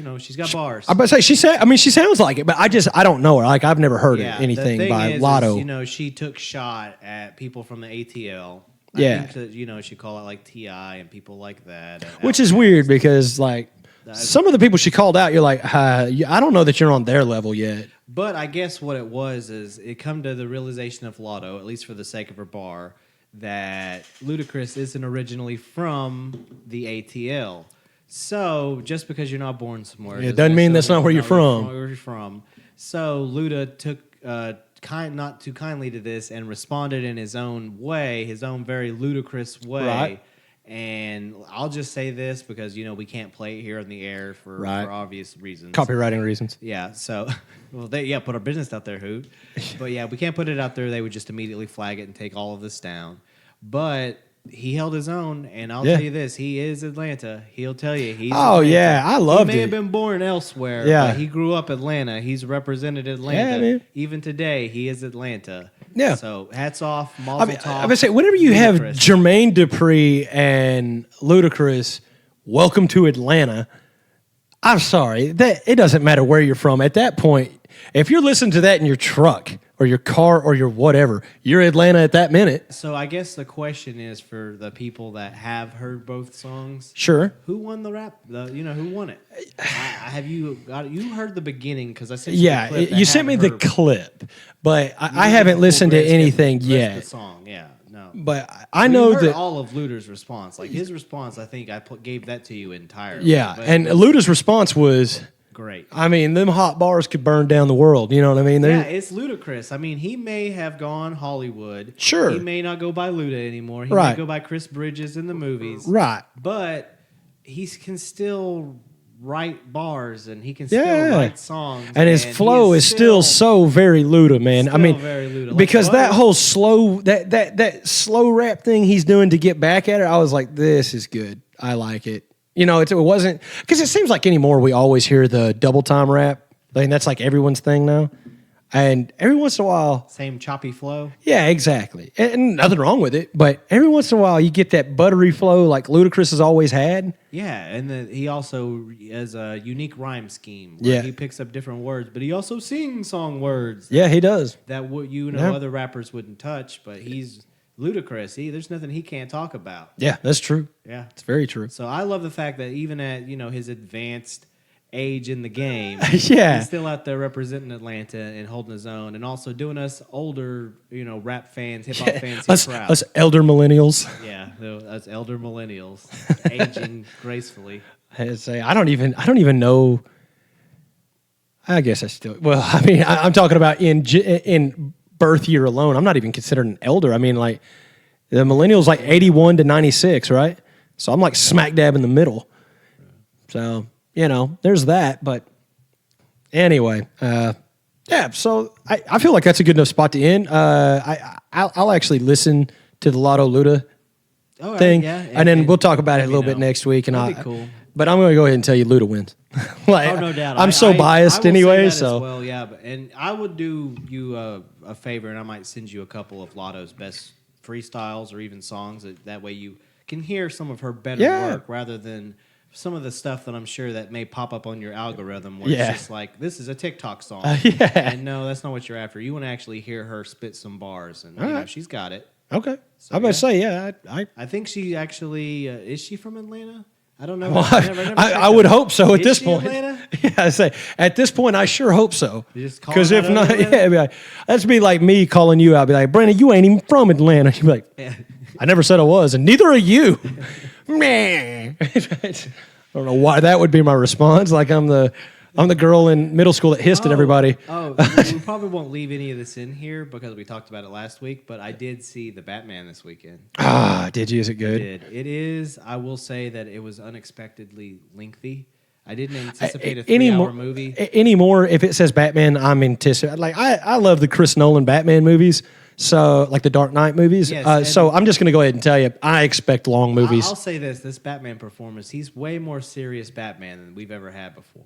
Speaker 2: bars.
Speaker 1: I'm about to say she sounds like it, but I don't know her. Like I've never heard anything by Latto.
Speaker 2: She took shot at people from the ATL.
Speaker 1: I
Speaker 2: think she called it like T.I. and people like that.
Speaker 1: Which is weird because like some of the people she called out, you're like, I don't know that you're on their level yet.
Speaker 2: But I guess what it was is it come to the realization of Latto, at least for the sake of her bar, that Ludacris isn't originally from the ATL. So just because you're not born somewhere,
Speaker 1: it doesn't mean that's not where you're from.
Speaker 2: Where you're from. So Luda took not too kindly to this and responded in his own way, his own very ludicrous way.
Speaker 1: Right.
Speaker 2: And I'll just say this because, we can't play it here on the air for obvious reasons.
Speaker 1: Copywriting reasons.
Speaker 2: Yeah, so, put our business out there, Hoot. But yeah, we can't put it out there. They would just immediately flag it and take all of this down. But he held his own, and I'll tell you this, he is Atlanta. He'll tell you he's Atlanta.
Speaker 1: I loved it.
Speaker 2: He may have been born elsewhere, but he grew up Atlanta. He's represented Atlanta. Yeah, even today, he is Atlanta.
Speaker 1: Yeah.
Speaker 2: So hats off, mazel tov.
Speaker 1: I would say, whenever you have Jermaine Dupri and Ludacris, welcome to Atlanta. I'm sorry, that it doesn't matter where you're from. At that point, if you're listening to that in your truck or your car or your whatever, you're Atlanta at that minute.
Speaker 2: So I guess the question is for the people that have heard both songs.
Speaker 1: Sure.
Speaker 2: Who won the rap? Who won it? Have you heard the beginning? Because I said
Speaker 1: you sent me the clip, but I haven't listened to anything yet.
Speaker 2: The song, yeah. No.
Speaker 1: But I know that
Speaker 2: all of Luda's response, like his response, I think I gave that to you entirely.
Speaker 1: Yeah, and Luda's response was
Speaker 2: great.
Speaker 1: I mean, them hot bars could burn down the world. You know what I mean?
Speaker 2: Yeah, it's Ludacris. I mean, he may have gone Hollywood.
Speaker 1: Sure.
Speaker 2: He may not go by Luda anymore. He may go by Chris Bridges in the movies.
Speaker 1: Right.
Speaker 2: But he can still write bars and he can still write songs.
Speaker 1: And his flow is still so very Luda, man. I mean,
Speaker 2: very Luda.
Speaker 1: Because that whole slow, that slow rap thing he's doing to get back at it, I was like, this is good. I like it. You know, it wasn't, because it seems like anymore we always hear the double time rap. I mean, that's like everyone's thing now. And every once in a while.
Speaker 2: Same choppy flow.
Speaker 1: Yeah, exactly. And nothing wrong with it. But every once in a while you get that buttery flow like Ludacris has always had.
Speaker 2: Yeah, and he also has a unique rhyme scheme where he picks up different words, but he also sings song words.
Speaker 1: Yeah, he does.
Speaker 2: That other rappers wouldn't touch, but he's Ludacris. There's nothing he can't talk about.
Speaker 1: Yeah, that's true.
Speaker 2: Yeah.
Speaker 1: It's very true.
Speaker 2: So I love the fact that even at, his advanced age in the game,
Speaker 1: yeah,
Speaker 2: he's still out there representing Atlanta and holding his own, and also doing us older, rap fans, hip hop fans, proud.
Speaker 1: Us elder millennials.
Speaker 2: Yeah, us elder millennials aging gracefully.
Speaker 1: I don't even know. I guess I still. Well, I mean, I'm talking about in birth year alone. I'm not even considered an elder. I mean, like the millennials, like 81 to 96, right? So I'm like smack dab in the middle. So there's that. But anyway, yeah. So I feel like that's a good enough spot to end. I'll actually listen to the Latto Luda thing, and then we'll talk about it a little bit next week. And
Speaker 2: that'd be cool.
Speaker 1: But I'm going to go ahead and tell you Luda wins.
Speaker 2: No doubt.
Speaker 1: I'm so biased anyway. So
Speaker 2: as well, yeah. And I would do you a favor, and I might send you a couple of Latto's best freestyles or even songs. That way you can hear some of her better work rather than some of the stuff that I'm sure that may pop up on your algorithm where it's just like, this is a TikTok song. And no, that's not what you're after. You want to actually hear her spit some bars, and she's got it.
Speaker 1: Okay. So, I'm about to say,
Speaker 2: I think she actually is she from Atlanta? I don't know.
Speaker 1: Well, I would hope so at this point.
Speaker 2: Atlanta?
Speaker 1: Yeah, I say at this point, I sure hope so.
Speaker 2: Because
Speaker 1: if not, that'd be like me calling you out. I'd be like, Brandon, you ain't even from Atlanta. You'd be like, I never said I was, and neither are you. Man, I don't know why that would be my response. Like I'm the girl in middle school that hissed at everybody.
Speaker 2: We probably won't leave any of this in here because we talked about it last week, but I did see The Batman this weekend.
Speaker 1: Did you? Is it good?
Speaker 2: I did. It is. I will say that it was unexpectedly lengthy. I didn't anticipate a 3-hour movie.
Speaker 1: Anymore, if it says Batman, I'm anticipating. Like, I love the Chris Nolan Batman movies, so like the Dark Knight movies. Yes, so I'm just going to go ahead and tell you, I expect long movies.
Speaker 2: I'll say this Batman performance, he's way more serious Batman than we've ever had before.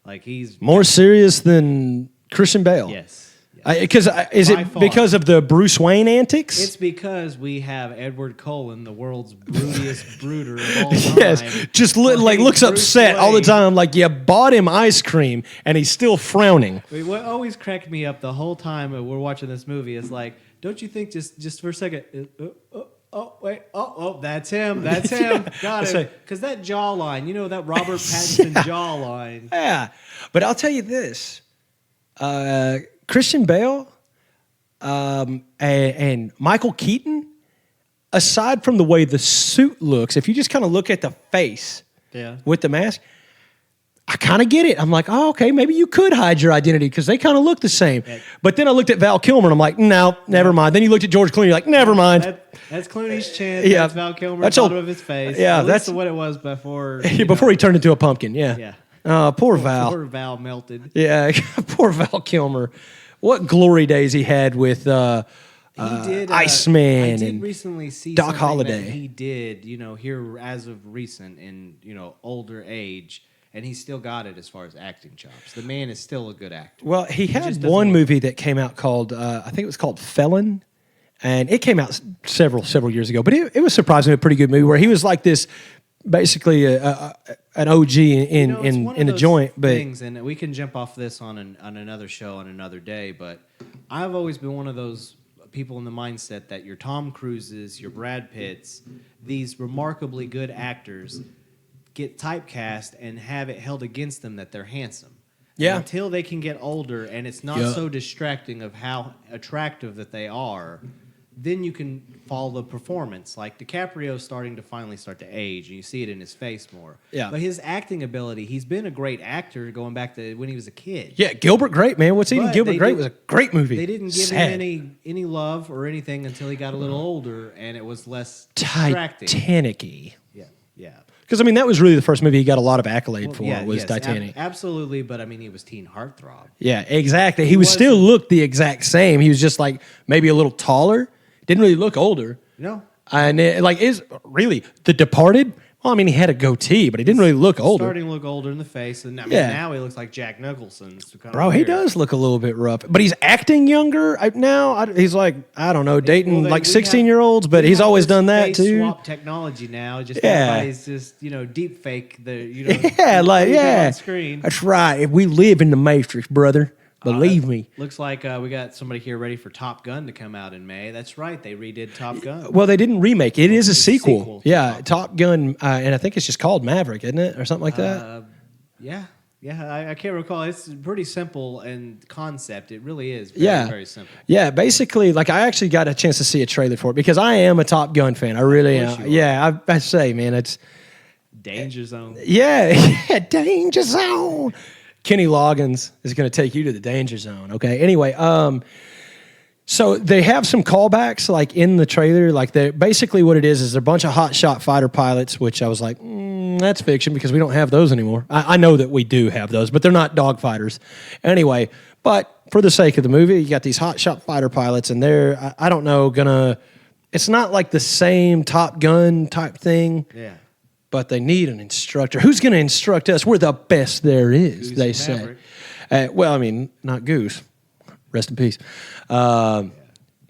Speaker 2: Like he's
Speaker 1: more serious than Christian Bale.
Speaker 2: Yes.
Speaker 1: Is it because of the Bruce Wayne antics?
Speaker 2: It's because we have Edward Cullen, the world's brutiest brooder of all time.
Speaker 1: Yes, just looks upset all the time. Like, you bought him ice cream, and he's still frowning.
Speaker 2: What always cracked me up the whole time we're watching this movie is like, don't you think just for a second, that's him. That's him. Got him. Because that jawline, that Robert Pattinson jawline.
Speaker 1: Yeah. But I'll tell you this. Christian Bale and Michael Keaton, aside from the way the suit looks, if you just kind of look at the face with the mask, I kind of get it. I'm like, oh, okay, maybe you could hide your identity because they kind of look the same. Yeah. But then I looked at Val Kilmer and I'm like, no, never mind. Then you looked at George Clooney, you're like, never mind.
Speaker 2: That's Clooney's chin. That's Val Kilmer. That's bottom of his face.
Speaker 1: Yeah,
Speaker 2: that's what it was before.
Speaker 1: Before he turned into a pumpkin. Yeah. Poor Val.
Speaker 2: Poor Val melted.
Speaker 1: Yeah, poor Val Kilmer. What glory days he had with Iceman
Speaker 2: I did recently see
Speaker 1: Doc Holliday.
Speaker 2: That he did, here as of recent in, older age. And he still got it as far as acting chops. The man is still a good actor.
Speaker 1: Well, he had one movie that came out called, I think it was called Felon. And it came out several years ago. But it was surprisingly a pretty good movie where he was like this, basically an OG in the joint.
Speaker 2: Things, and we can jump off this on another show on another day. But I've always been one of those people in the mindset that your Tom Cruises, your Brad Pitts, these remarkably good actors get typecast and have it held against them that they're handsome. Yeah. And until they can get older and it's not so distracting of how attractive that they are, then you can follow the performance. Like DiCaprio's starting to age, and you see it in his face more.
Speaker 1: Yeah.
Speaker 2: But his acting ability, he's been a great actor going back to when he was a kid.
Speaker 1: Yeah, Gilbert Grape, man. What's Eating Gilbert Grape was a great movie.
Speaker 2: They didn't give him any love or anything until he got a little older, and it was less distracting.
Speaker 1: Titanic-y.
Speaker 2: Yeah.
Speaker 1: Because, I mean, that was really the first movie he got a lot of accolade for was Titanic.
Speaker 2: Absolutely, but, I mean, he was teen heartthrob.
Speaker 1: Yeah, exactly. He was still looked the exact same. He was just, like, maybe a little taller. Didn't really look older.
Speaker 2: No.
Speaker 1: And, is really, The Departed... Well, I mean, he had a goatee, but he didn't really look older.
Speaker 2: Starting to look older in the face, and now he looks like Jack Nicholson.
Speaker 1: Bro, he does look a little bit rough, but he's acting younger now. He's like, I don't know, dating 16-year-olds, but he's always done that too.
Speaker 2: Swap technology now, everybody's just deep fake the on screen.
Speaker 1: That's right. We live in the Matrix, brother. Believe me.
Speaker 2: Looks like we got somebody here ready for Top Gun to come out in May. That's right. They redid Top Gun.
Speaker 1: Well, they didn't remake. It is a sequel. Yeah, Top Gun, and I think it's just called Maverick, isn't it? Or something like that?
Speaker 2: Yeah. I can't recall. It's pretty simple in concept. It really is very simple.
Speaker 1: Yeah, basically, like I actually got a chance to see a trailer for it because I am a Top Gun fan. I really am. Yeah, I say, man, it's...
Speaker 2: Danger Zone.
Speaker 1: Yeah, Danger Zone. Kenny Loggins is going to take you to the danger zone. Okay. Anyway, so they have some callbacks like in the trailer. Like basically what it is they're a bunch of hotshot fighter pilots, which I was like, that's fiction because we don't have those anymore. I know that we do have those, but they're not dogfighters. Anyway, but for the sake of the movie, you got these hotshot fighter pilots, and they're I don't know it's not like the same Top Gun type thing.
Speaker 2: Yeah.
Speaker 1: But they need an instructor. Who's going to instruct us? We're the best there is, they say. Well, I mean, not Goose. Rest in peace. Anthony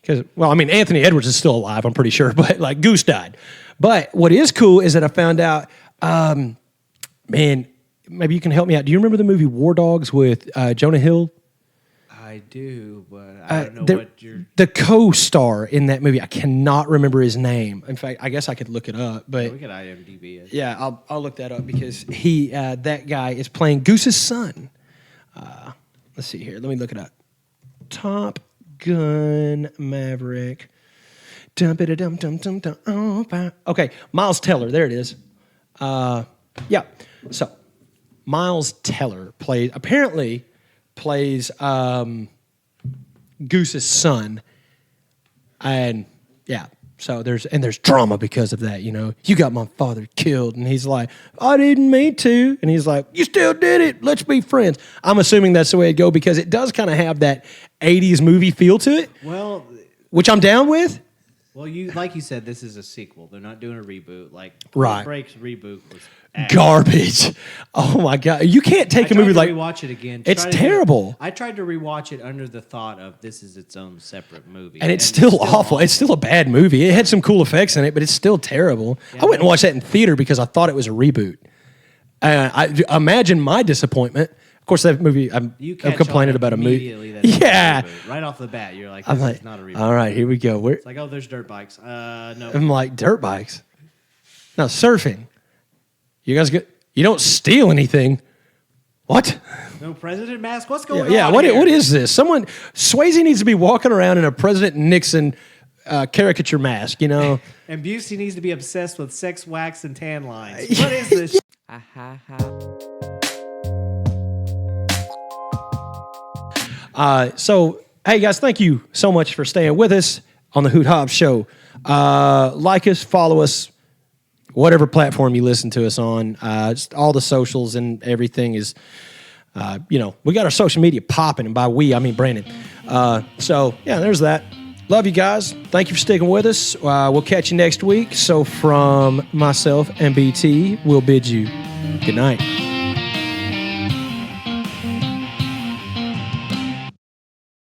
Speaker 1: Edwards is still alive, I'm pretty sure, but like Goose died. But what is cool is that I found out, man, maybe you can help me out. Do you remember the movie War Dogs with Jonah Hill?
Speaker 2: I do, but I don't know what you're...
Speaker 1: The co-star in that movie, I cannot remember his name. In fact, I guess I could look it up. But
Speaker 2: we could IMDb it.
Speaker 1: Yeah, I'll look that up because that guy is playing Goose's son. Let's see here. Let me look it up. Top Gun Maverick. Okay, Miles Teller. There it is. Yeah. So Miles Teller apparently plays Goose's son, and yeah, so there's drama because of that. You got my father killed, and he's like, I didn't mean to, and he's like, you still did it. Let's be friends. I'm assuming that's the way it go because it does kind of have that '80s movie feel to it.
Speaker 2: Well,
Speaker 1: which I'm down with.
Speaker 2: Well, like you said, this is a sequel. They're not doing a reboot. Like
Speaker 1: right.
Speaker 2: Break's reboot was
Speaker 1: garbage. Oh my god, you can't take a movie like
Speaker 2: rewatch it again.
Speaker 1: It's terrible.
Speaker 2: I tried to rewatch it under the thought of this is its own separate movie,
Speaker 1: and it's still awful. It's still a bad movie. It had some cool effects in it, but it's still terrible. I wouldn't watch that in theater because I thought it was a reboot. I imagine my disappointment. Of course, that movie. I'm complaining about a movie.
Speaker 2: Yeah, right off the bat, you're like, this is not a reboot.
Speaker 1: All right, here we go.
Speaker 2: It's like, oh, there's dirt bikes. No.
Speaker 1: I'm like, dirt bikes. No, surfing. You guys you don't steal anything. What?
Speaker 2: No president mask? What's going on?
Speaker 1: Yeah, what is this? Swayze needs to be walking around in a President Nixon caricature mask,
Speaker 2: And Busey needs to be obsessed with sex wax and tan lines. What is this?
Speaker 1: So, hey guys, thank you so much for staying with us on the Hoot Hobbs Show. Like us, follow us, whatever platform you listen to us on. Just all the socials and everything is, we got our social media popping, and by we, I mean Brandon. So, yeah, there's that. Love you guys. Thank you for sticking with us. We'll catch you next week. So from myself and BT, we'll bid you good night.